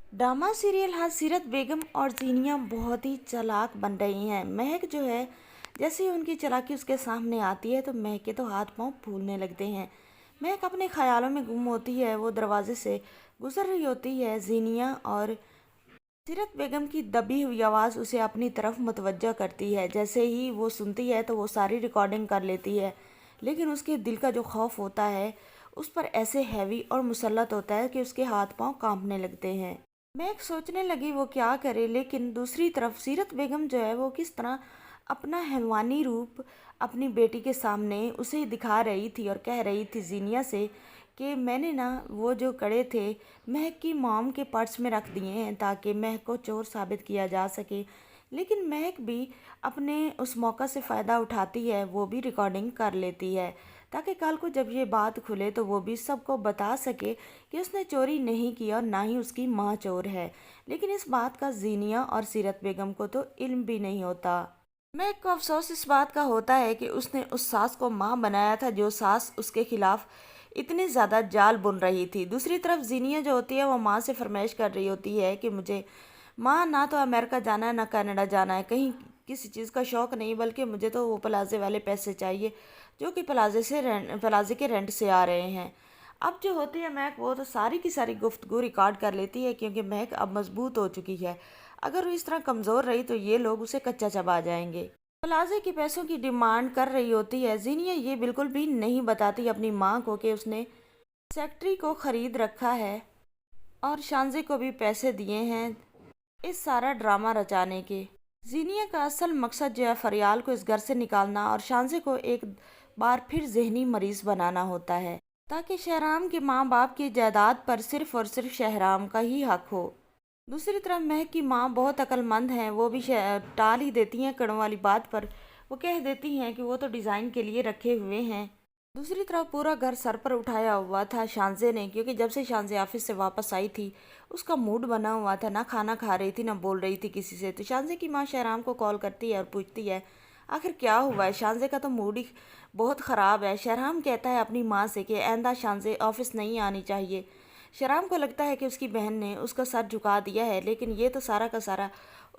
Drama serial हाँ सीरत बेगम और जीनिया बहुत ही चालाक बन रही हैं। महक जो है, जैसे ही उनकी चालाकी उसके सामने आती है तो महक के तो हाथ पांव फूलने लगते हैं। महक अपने ख्यालों में गुम होती है। वो दरवाजे से गुजर रही होती है। जीनिया और सीरत बेगम की दबी हुई आवाज़ उसे अपनी तरफ मुतवज्जह करती है। जैसे ही वो सुनती है तो वो सारी रिकॉर्डिंग कर लेती है, लेकिन उसके दिल का जो खौफ होता है उस पर ऐसे हैवी और मुसल्लत होता है कि उसके हाथ पांव कांपने लगते हैं। मैं एक सोचने लगी वो क्या करे, लेकिन दूसरी तरफ सीरत बेगम जो है वो किस तरह अपना हैवानी रूप अपनी बेटी के सामने उसे दिखा रही थी और कह रही थी जीनिया से कि मैंने ना वो जो कड़े थे महक की मॉम के पर्स में रख दिए हैं ताकि महक को चोर साबित किया जा सके। लेकिन महक भी अपने उस मौका से फ़ायदा उठाती है, वो भी रिकॉर्डिंग कर लेती है ताकि कल को जब ये बात खुले तो वो भी सबको बता सके कि उसने चोरी नहीं की और ना ही उसकी माँ चोर है। लेकिन इस बात का जीनिया और सीरत बेगम को तो इल्म भी नहीं होता। महक को अफसोस इस बात का होता है कि उसने उस सास को माँ बनाया था जो सास उसके खिलाफ इतनी ज़्यादा जाल बुन रही थी। दूसरी तरफ जीनिया जो होती है वो माँ से फरमाइश कर रही होती है कि मुझे माँ ना तो अमेरिका जाना है ना कनाडा जाना है, कहीं किसी चीज़ का शौक़ नहीं, बल्कि मुझे तो वो प्लाजे वाले पैसे चाहिए जो कि प्लाजे के रेंट से आ रहे हैं। अब जो होती है महक वो तो सारी की सारी गुफ्तगू रिकॉर्ड कर लेती है, क्योंकि महक अब मजबूत हो चुकी है। अगर वो इस तरह कमज़ोर रही तो ये लोग उसे कच्चा चबा जाएंगे। प्लाजे के पैसों की डिमांड कर रही होती है। जीनिया ये बिल्कुल भी नहीं बताती अपनी माँ को कि उसने सेक्रेटरी को ख़रीद रखा है और शानजे को भी पैसे दिए हैं इस सारा ड्रामा रचाने के। जीनिया का असल मकसद जो है फरियाल को इस घर से निकालना और शानजे को एक बार फिर जहनी मरीज बनाना होता है, ताकि शहराम के माँ बाप की जायदाद पर सिर्फ और सिर्फ शहराम का ही हक हो। दूसरी तरफ महक की माँ बहुत अक्लमंद हैं। वो भी टाल ही देती हैं कड़ों वाली बात पर। वो कह देती हैं कि वो तो डिज़ाइन के लिए रखे हुए हैं। दूसरी तरफ पूरा घर सर पर उठाया हुआ था शानजे ने, क्योंकि जब से शानजे ऑफिस से वापस आई थी उसका मूड बना हुआ था। ना खाना खा रही थी ना बोल रही थी किसी से। तो शानजे की माँ शहराम को कॉल करती है और पूछती है आखिर क्या हुआ है। शानजे का तो मूड ही बहुत ख़राब है। शहराम कहता है अपनी माँ से कि आइंदा शानजे ऑफिस नहीं आनी चाहिए। शहराम को लगता है कि उसकी बहन ने उसका सर झुका दिया है, लेकिन ये तो सारा का सारा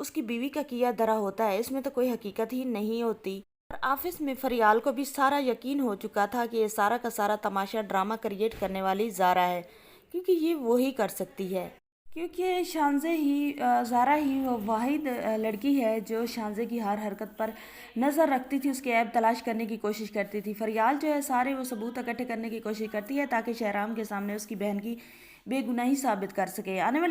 उसकी बीवी का किया धरा होता है, इसमें तो कोई हकीकत ही नहीं होती। और ऑफिस में फरियाल को भी सारा यकीन हो चुका था कि ये सारा का सारा तमाशा ड्रामा क्रिएट करने वाली ज़ारा है, क्योंकि ये वो ही कर सकती है। क्योंकि शानजे ही ज़ारा ही वो वाहिद लड़की है जो शानजे की हर हरकत पर नज़र रखती थी, उसके ऐब तलाश करने की कोशिश करती थी। फरियाल जो है सारे वो सबूत इकट्ठे करने की कोशिश करती है ताकि शहराम के सामने उसकी बहन की बेगुनाही साबित कर सके। आने वाली